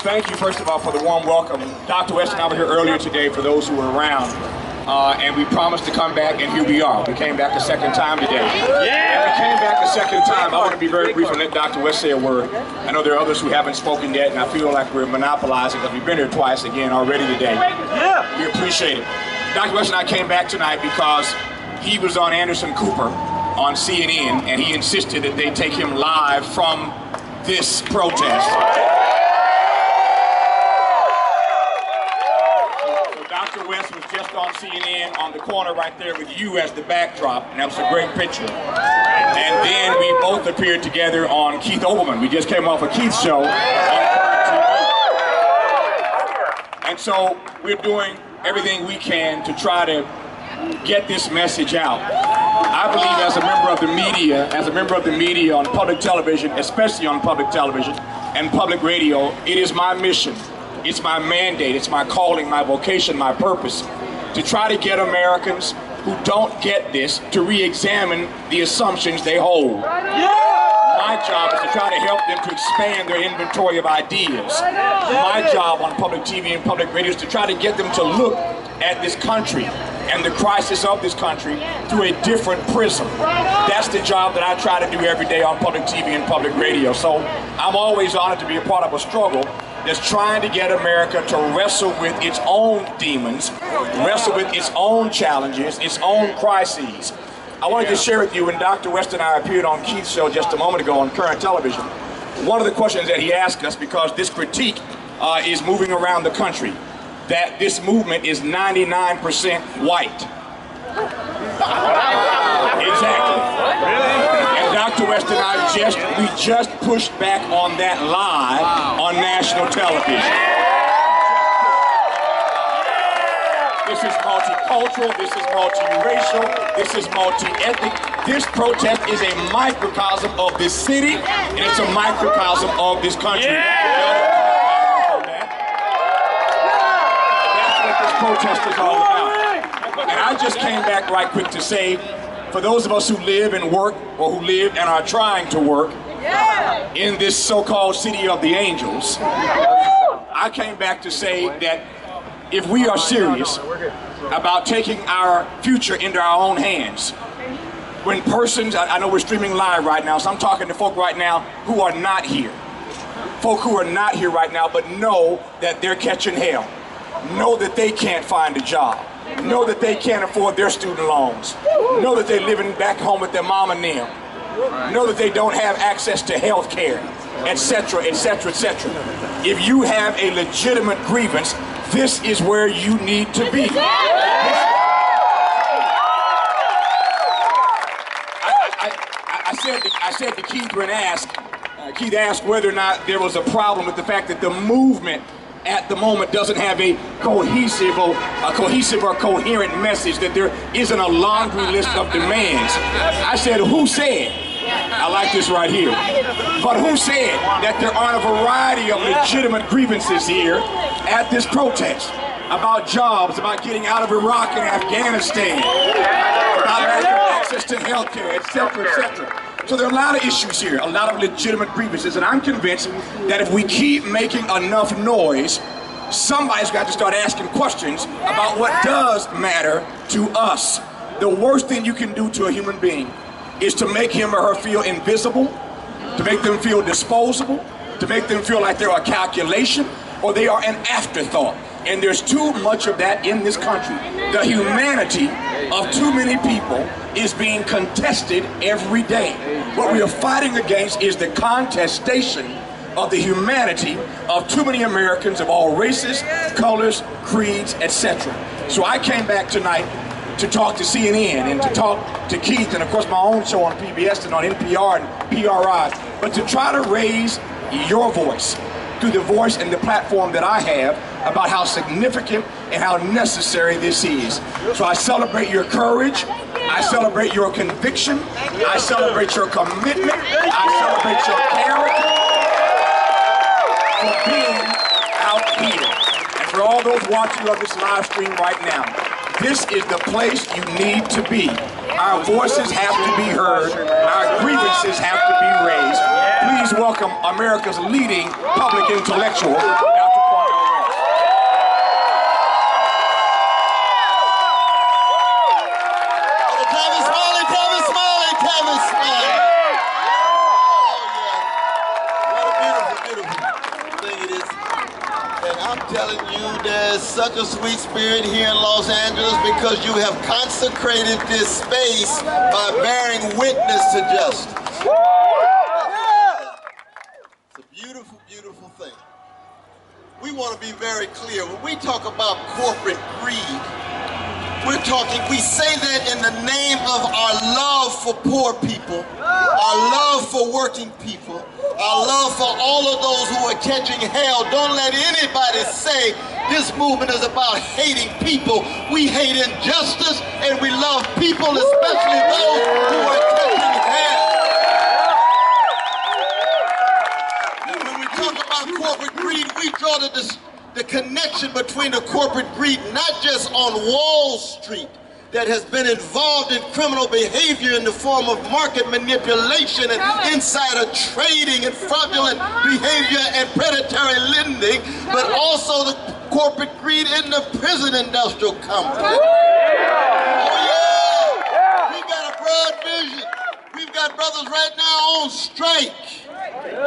thank you, first of all, for the warm welcome. Dr. West and I were here earlier today for those who were around. And we promised to come back, and here we are. We came back a second time today. Yeah! And we came back a second time. I want to be very brief and let Dr. West say a word. I know there are others who haven't spoken yet, and I feel like we're monopolizing because we've been here twice again already today. Yeah! We appreciate it. Dr. West and I came back tonight because he was on Anderson Cooper on CNN, and he insisted that they take him live from this protest. Dr. West was just on CNN on the corner right there with you as the backdrop, and that was a great picture. And then we both appeared together on Keith Olbermann. We just came off a Keith show on TV. And so we're doing everything we can to try to get this message out. I believe as a member of the media on public television, especially on public television and public radio, it is my mission. It's my mandate, it's my calling, my vocation, my purpose to try to get Americans who don't get this to re-examine the assumptions they hold. My job is to try to help them to expand their inventory of ideas. My job on public TV and public radio is to try to get them to look at this country and the crisis of this country through a different prism. That's the job that I try to do every day on public TV and public radio. So I'm always honored to be a part of a struggle that's trying to get America to wrestle with its own demons, wrestle with its own challenges, its own crises. I wanted to share with you, when Dr. West and I appeared on Keith's show just a moment ago on current television, one of the questions that he asked us, because this critique is moving around the country, that this movement is 99% white. Exactly. And Dr. West and I just pushed back on that lie on national television. This is multicultural, this is multiracial, this is multi-ethnic. This protest is a microcosm of this city, and it's a microcosm of this country. That's what this protest is all about. And I just came back right quick to say, for those of us who live and work, or who live and are trying to work in this so-called city of the angels, I came back to say that if we are serious about taking our future into our own hands, when persons, I know we're streaming live right now, so I'm talking to folk right now who are not here. Folk who are not here right now, but know that they're catching hell. Know that they can't find a job. Know that they can't afford their student loans. Know that they're living back home with their mom and them. Know that they don't have access to health care, etc., etc., etc. If you have a legitimate grievance, this is where you need to be. I said to Keith when Keith asked whether or not there was a problem with the fact that the movement at the moment doesn't have a cohesive or coherent message, that there isn't a laundry list of demands. I said, who said? I like this right here. But who said that there aren't a variety of legitimate grievances here at this protest? About jobs, about getting out of Iraq and Afghanistan, about having access to health care, etc., etc. So there are a lot of issues here, a lot of legitimate grievances, and I'm convinced that if we keep making enough noise, somebody's got to start asking questions about what does matter to us. The worst thing you can do to a human being is to make him or her feel invisible, to make them feel disposable, to make them feel like they're a calculation, or they are an afterthought. And there's too much of that in this country. The humanity of too many people is being contested every day. What we are fighting against is the contestation of the humanity of too many Americans of all races, colors, creeds, etc. So I came back tonight to talk to CNN and to talk to Keith and of course my own show on PBS and on NPR and PRI, but to try to raise your voice through the voice and the platform that I have about how significant and how necessary this is. So I celebrate your courage, I celebrate your conviction, I celebrate your commitment, I celebrate your character for being out here. And for all those watching on this live stream right now, this is the place you need to be. Our voices have to be heard. Our grievances have to be raised. Please welcome America's leading public intellectual, Dr. Cornell West. Tavis Smiley, Tavis Smiley, Tavis Smiley. Oh, yeah. What a beautiful, beautiful thing it is. And I'm telling you, there's such a sweet spirit here in Los Angeles because you have consecrated this space by bearing witness to justice. It's a beautiful, beautiful thing. We want to be very clear. When we talk about corporate greed, we say that in the name of our love for poor people, our love for working people, our love for all of those who are catching hell. Don't let anybody say this movement is about hating people. We hate injustice and we love people, especially those who are catching hell. And when we talk about corporate greed, we draw the connection between the corporate greed, not just on Wall Street, that has been involved in criminal behavior in the form of market manipulation and insider trading and fraudulent behavior and predatory lending, but also the corporate greed in the prison industrial complex. Oh yeah! We've got a broad vision. We've got brothers right now on strike,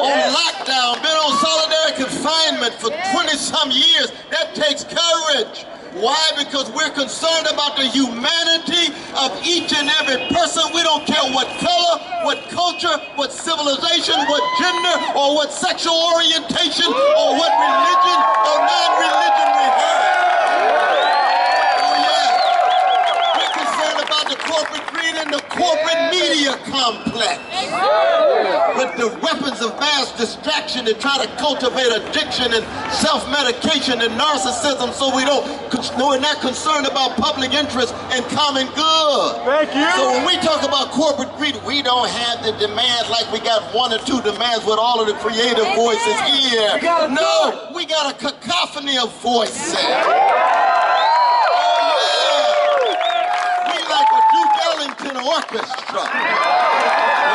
on lockdown, been on solitary confinement for 20-some years. That takes courage. Why? Because we're concerned about the humanity of each and every person. We don't care what color, what culture, what civilization, what gender, or what sexual orientation, or what religion or non-religion we have. Oh yeah. We're concerned about the corporate greed and the corporate media complex. With the weapons of mass distraction to try to cultivate addiction and self-medication and narcissism, so we're not concerned about public interest and common good. Thank you. So when we talk about corporate greed, we don't have the demands like we got one or two demands with all of the creative voices here. No, we got a cacophony of voices. Ellington orchestra.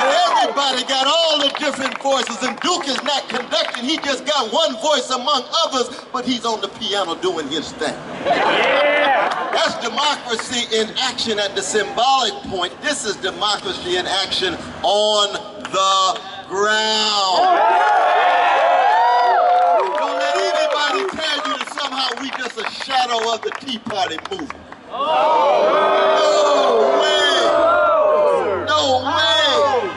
Where everybody got all the different voices, and Duke is not conducting, he just got one voice among others, but he's on the piano doing his thing. Yeah. That's democracy in action at the symbolic point. This is democracy in action on the ground. Don't let anybody tell you that somehow we just a shadow of the Tea Party movement. No way! No way!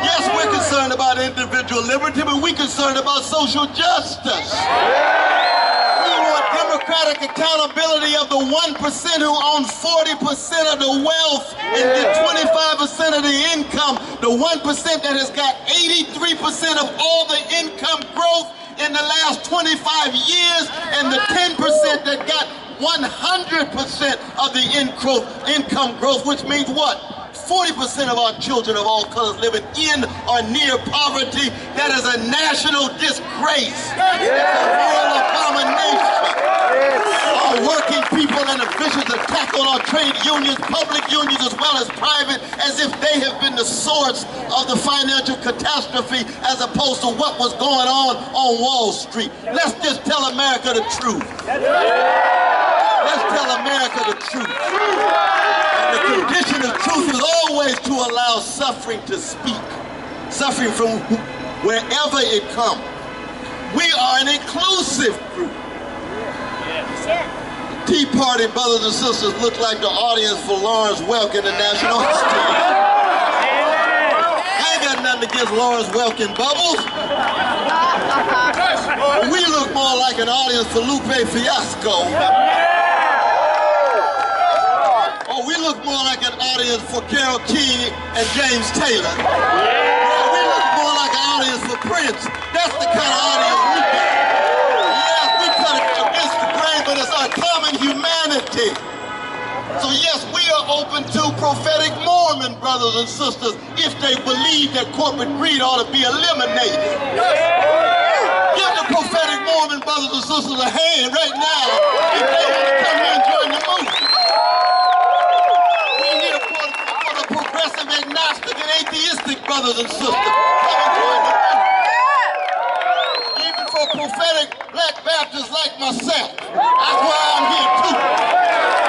Yes, we're concerned about individual liberty, but we're concerned about social justice. We want democratic accountability of the 1% who own 40% of the wealth and get 25% of the income. The 1% that has got 83% of all the income growth in the last 25 years, and the 10% that got 100% of the income growth, which means what? 40% of our children of all colors living in or near poverty. That is a national disgrace. It's a real abomination. Our working people and the vicious attack on our trade unions, public unions as well as private, as if they have been the source of the financial catastrophe as opposed to what was going on Wall Street. Let's just tell America the truth. Let's tell America the truth. And the condition of truth is always to allow suffering to speak. Suffering from wherever it comes. We are an inclusive group. Tea Party brothers and sisters look like the audience for Lawrence Welk in the national stage. I ain't got nothing against Lawrence Welk and Bubbles. We look more like an audience for Lupe Fiasco. Or we look more like an audience for Carole King and James Taylor. Or we look more like an audience for Prince. That's the kind of audience we got. Yes, we cut it against the grain, but it's our common humanity. So yes, we are open to prophetic Mormon brothers and sisters if they believe that corporate greed ought to be eliminated. Give the prophetic Mormon brothers and sisters a hand right now if they want to come here and join the movement. We're here for the some agnostic and atheistic brothers and sisters. Come and join the movement. Even for prophetic black Baptists like myself. That's why I'm here too.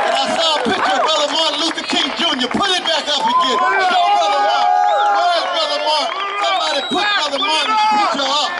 And I saw a picture of Brother Martin Luther King Jr. Put it back up again. Show Brother Martin. Where's Brother Martin? Somebody put Brother Martin's picture up.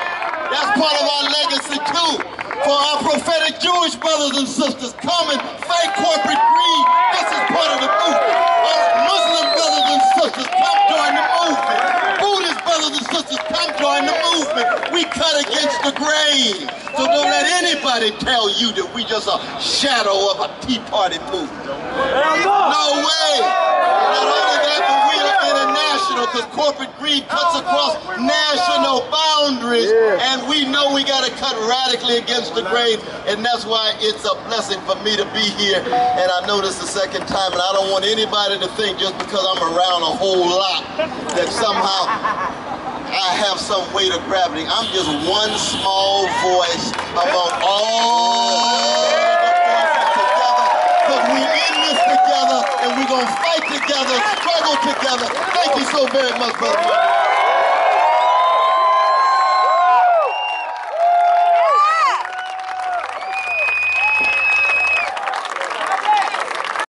That's part of our legacy too. For our prophetic Jewish brothers and sisters, come and fight corporate greed. This is part of the movement. Our Muslim brothers and sisters, come join the movement. Buddhist brothers and sisters, come join the movement. We cut against the grain. So don't let anybody tell you that we just a shadow of a Tea Party movement. No way. Not only that, but we are international because corporate greed cuts across national boundaries. And we know we got to cut radically against the grain. And that's why it's a blessing for me to be here. And I know this the second time, and I don't want anybody to think just because I'm around a whole lot that somehow I have some weight of gravity. I'm just one small voice among all the voices together, because we're in this together and we're going to fight together, struggle together. Thank you so very much, brother.